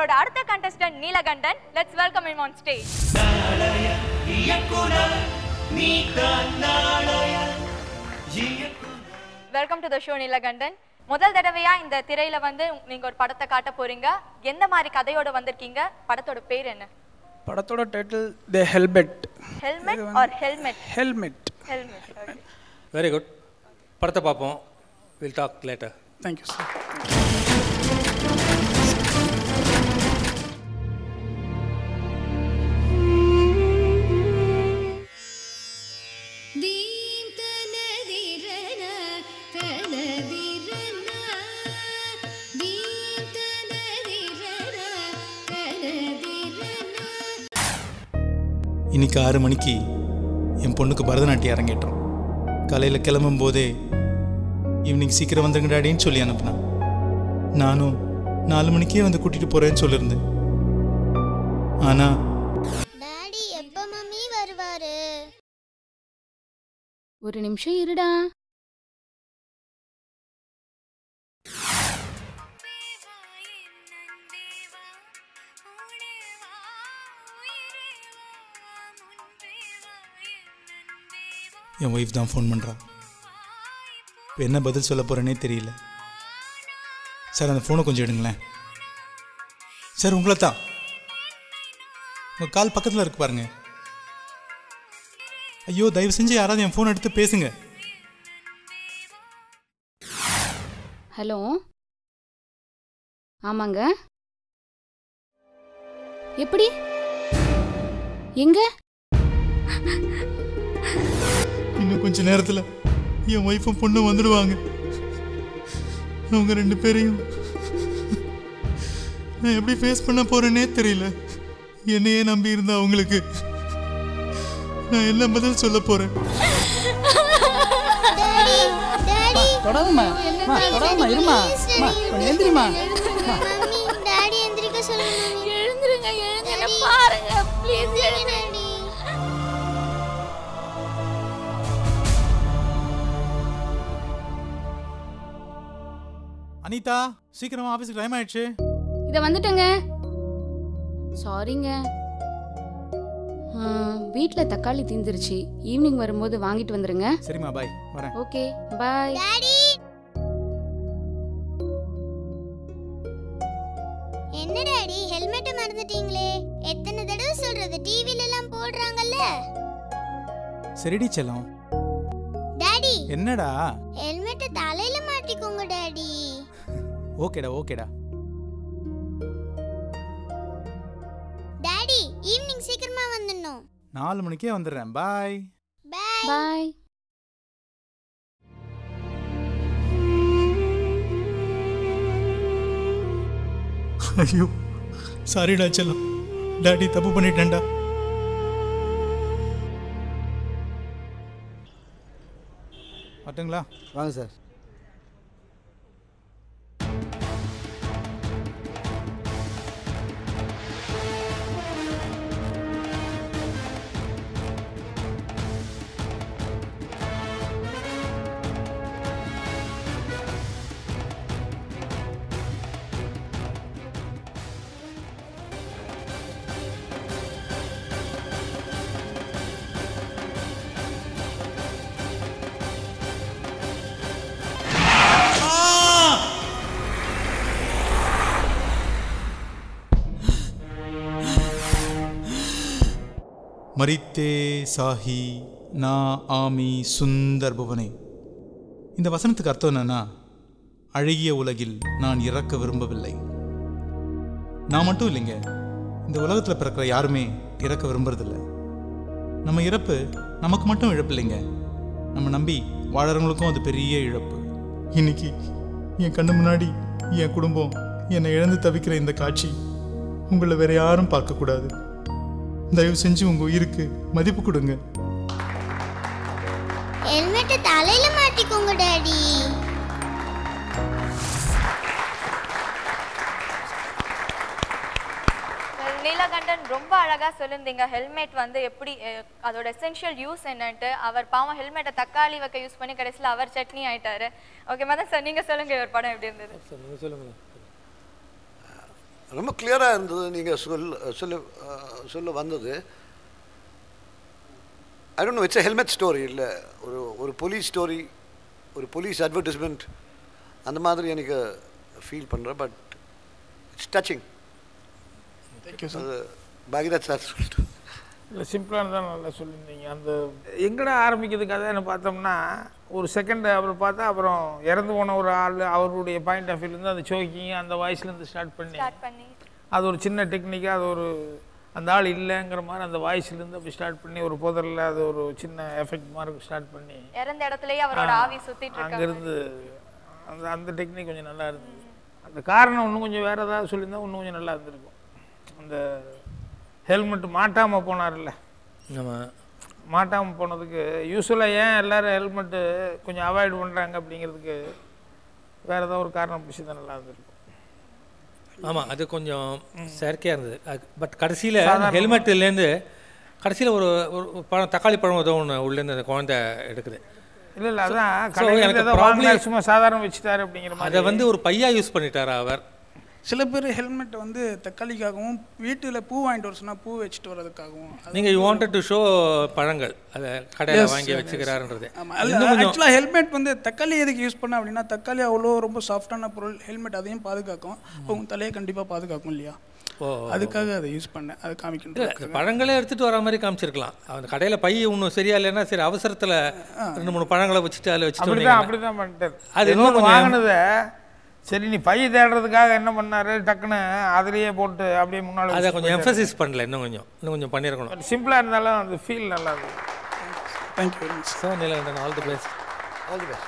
எங்களோட அடுத்த contestant Neelakandan. Let's welcome him on stage. Welcome to the show Neelakandan. முதல் தடவையா இந்த திரையில வந்து நீங்க ஒரு படத்தை காட்ட போறீங்க. எந்த மாதிரி கதையோட வந்திருக்கீங்க? படத்தோட பேர் என்ன? படத்தோட title the helmet. Helmet or helmet? Helmet. Helmet. Okay. Very good. படத்தை பார்ப்போம். Will talk later. Thank you, sir. இன்னைக்கு 6 மணிக்கு என் பொண்ணுக்கு பரதநாட்டியம் அரங்கேற்றோம். காலையில் கிளம்பும் போதே ஈவினிங் சீக்கிரம் வந்துருங்க டாடின்னு சொல்லி அனுப்புனான். நானும் 4 மணிக்கே வந்து கூட்டிட்டு போறேன்னு சொல்லியிருந்தேன். ஆனா டாடி எப்ப மம்மி வருவாரு? ஒரு நிமிஷம் இருடா. என் ஒய்ஃப் தான் ஃபோன் பண்ணுறா. இப்போ என்ன பதில் சொல்ல போகிறேனே தெரியல. சார் அந்த ஃபோனை கொஞ்சம் எடுங்களேன். சார் உங்களை தான். உங்கள் கால் பக்கத்தில் இருக்கு பாருங்க. ஐயோ தயவு செஞ்சு யாராவது என் ஃபோன் எடுத்து பேசுங்க. ஹலோ, ஆமாங்க. எப்படி? எங்க? இன்னும் கொஞ்ச நேரத்தில் என் ஒய்ஃபும் பொண்ணும் வந்துடுவாங்க. அவங்க 2 பேரையும் நான் எப்படி ஃபேஸ் பண்ண போறேன்னே தெரியல. என்னையே நம்பி இருந்த அவங்களுக்கு நான் என்ன பதில் சொல்ல போறேன்? தொடருமா இருமா கொஞ்சம் எந்திரிமா. மம்மி டாடி எந்திரிக்க சொல்லுங்க. எழுந்துருங்க, எழுந்துங்க பாருங்க ப்ளீஸ் எழுந்துங்க. அனிதா சீக்கிரமா ஆஃபீஸுக்கு டைம் ஆயிடுச்சு. இத வந்துட்டேங்க. சாரிங்க. வீட்ல தக்காளி தீந்துருச்சு. ஈவினிங் வரும்போது வாங்கிட்டு வந்துருங்க. சரிம்மா பாய் வரேன். Okay bye. டாடி என்ன டாடி ஹெல்மெட் மறந்துட்டீங்களே? எத்தனை தடவை சொல்றது? டிவில எல்லாம் போடுறாங்கல்ல. சரிடி செல்லம். டாடி என்னடா? ஹெல்மெட் தலையில மாட்டிக்கோங்க டாடி. ஓகேடா ஓகேடா. டாடி ஈவினிங் சீக்கிரமா வந்துடணும். 4 மணிக்கே வந்துடுறேன். Bye bye bye. ஐயோ சாரிடா செல்லம். டாடி தப்பு பண்ணிட்டேன்டா. வரட்டுங்களா? வாங்க சார். மரித்தே சாஹி நா ஆமி சுந்தர் புவனே. இந்த வசனத்துக்கு அர்த்தம் என்னன்னா, அழகிய உலகில் நான் இறக்க விரும்பவில்லை. நான் மட்டும் இல்லைங்க, இந்த உலகத்தில் பிறக்கிற யாருமே இறக்க விரும்புறதில்லை. நம்ம இறப்பு நமக்கு மட்டும் இழப்பு இல்லைங்க, நம்ம நம்பி வாழறவங்களுக்கும் அது பெரிய இழப்பு. இன்னைக்கு என் கண்ணு முன்னாடி என் குடும்பம் என்னை இழந்து தவிக்கிற இந்த காட்சி உங்களை வேற யாரும் பார்க்கக்கூடாது. தயவு செஞ்சு உங்க உயிருக்கு மதிப்பு கொடுங்க. ஹெல்மெட் தலையில மாட்டிக்கோங்க டாடி. நீலகண்டன் ரொம்ப அழகா சொல்லிருந்தீங்க ஹெல்மெட் வந்து எப்படி அதோட எசென்ஷியல் யூஸ் என்னன்ட்டு. அவர் பாவம் ஹெல்மெட்டை தக்காளி வைக்க யூஸ் பண்ணி கடைசியில் அவர் சட்னி ஆயிட்டாரு. ஓகே மதன் சார் நீங்க சொல்லுங்க, ஒரு படம் எப்படி இருந்தது? சொல்லுங்க. ரொம்ப கிளியராக இருந்தது நீங்கள் சொல்ல வந்தது. I don't know, it's a helmet story இல்லை, ஒரு போலீஸ் ஸ்டோரி, ஒரு போலீஸ் அட்வர்டைஸ்மெண்ட் அந்த மாதிரி எனக்கு ஃபீல் பண்ணுறேன். But it's touching. Thank you sir. அது பாகிராஜ் சார் சொல்லிட்டு இல்லை சிம்பிளான தான் நல்லா சொல்லியிருந்தீங்க. அந்த எங்கடா ஆரம்பிக்கிறது கதைன்னு பார்த்தோம்னா ஒரு செகண்ட் அப்புறம் பார்த்தா அப்புறம் இறந்து போன ஒரு ஆள் அவருடைய பாயிண்ட் ஆஃப் வியூலேருந்து அந்த சோக்கிங் அந்த வாய்ஸ்லேருந்து ஸ்டார்ட் பண்ணி அது ஒரு சின்ன டெக்னிக்காக அது ஒரு அந்த ஆள் இல்லைங்கிற மாதிரி அந்த வாய்ஸ்லேருந்து அப்படி ஸ்டார்ட் பண்ணி ஒரு புதரில் அது ஒரு சின்ன எஃபெக்ட் மாதிரி ஸ்டார்ட் பண்ணி இறந்த இடத்துலயே அவரோட ஆவி சுத்திட்டு இருக்காங்க. அங்கேருந்து அந்த டெக்னிக் கொஞ்சம் நல்லா இருந்தது. அந்த காரணம் இன்னும் கொஞ்சம் வேறு ஏதாவது சொல்லியிருந்தா இன்னும் கொஞ்சம் நல்லா இருந்திருக்கும். அந்த ஹெல்மெட் மாட்டாமல் போனார்ல, மாட்டாமல் போனதுக்கு யூஸ்வலாக ஏன் எல்லோரும் ஹெல்மெட்டு கொஞ்சம் அவாய்ட் பண்ணுறாங்க அப்படிங்கிறதுக்கு வேறு ஏதாவது ஒரு காரணம் பிடிச்சது நல்லா இருந்திருக்கும். ஆமாம், அது கொஞ்சம் செயற்கையாக இருந்தது. பட் கடைசியில் ஹெல்மெட்லேருந்து கடைசியில் ஒரு பழம் தக்காளி பழம் ஏதோ ஒன்று உள்ளேருந்து அந்த குழந்தை எடுக்குது. இல்லை அதான் சும்மா சாதாரண வச்சுட்டாரு அப்படிங்கிற மாதிரி அதை ஒரு பையா யூஸ் பண்ணிட்டாரா அவர். சில பேர் ஹெல்மெட் தக்காளிக்காகவும் வீட்டில் பூ வாங்கிட்டு வர சொன்னால் பூ வச்சுட்டு வர்றதுக்காகவும். நீங்கள் யூ வாண்டட் டு ஷோ பழங்கள் அதை கடையில் வாங்கி வச்சுக்கிறாருன்றது. ஆக்சுவலாக ஹெல்மெட் தக்காளி எதுக்கு யூஸ் பண்ண அப்படின்னா தக்காளி அவ்வளோ ரொம்ப சாஃப்டான பொருள், ஹெல்மெட் அதையும் பாதுகாக்கும், உங்கள் தலையை கண்டிப்பாக பாதுகாக்கும் இல்லையா, அதுக்காக அதை யூஸ் பண்ணேன். அதை காமிக்கணும். பழங்களே எடுத்துகிட்டு வர மாதிரி காமிச்சிருக்கலாம். அந்த கடையில் பை ஒன்றும் சரியா இல்லைன்னா சரி அவசரத்தில் 2-3 பழங்களை வச்சுட்டு அதில் வச்சுட்டு அப்படிதான் பண்ணிட்டார். அது இன்னொன்று வாங்கினதை சரி நீ பை தேடுறதுக்காக என்ன பண்ணாரு டக்குன்னு அதிலேயே போட்டு அப்படியே முன்னாடி அதை கொஞ்சம் எம்ஃபசிஸ் பண்ணல, இன்னும் கொஞ்சம் பண்ணியிருக்கணும். சிம்பிளாக இருந்தாலும் அந்த ஃபீல் நல்லா இருக்கும். Thank you very much sir. Neelakandan, all the best. All the best.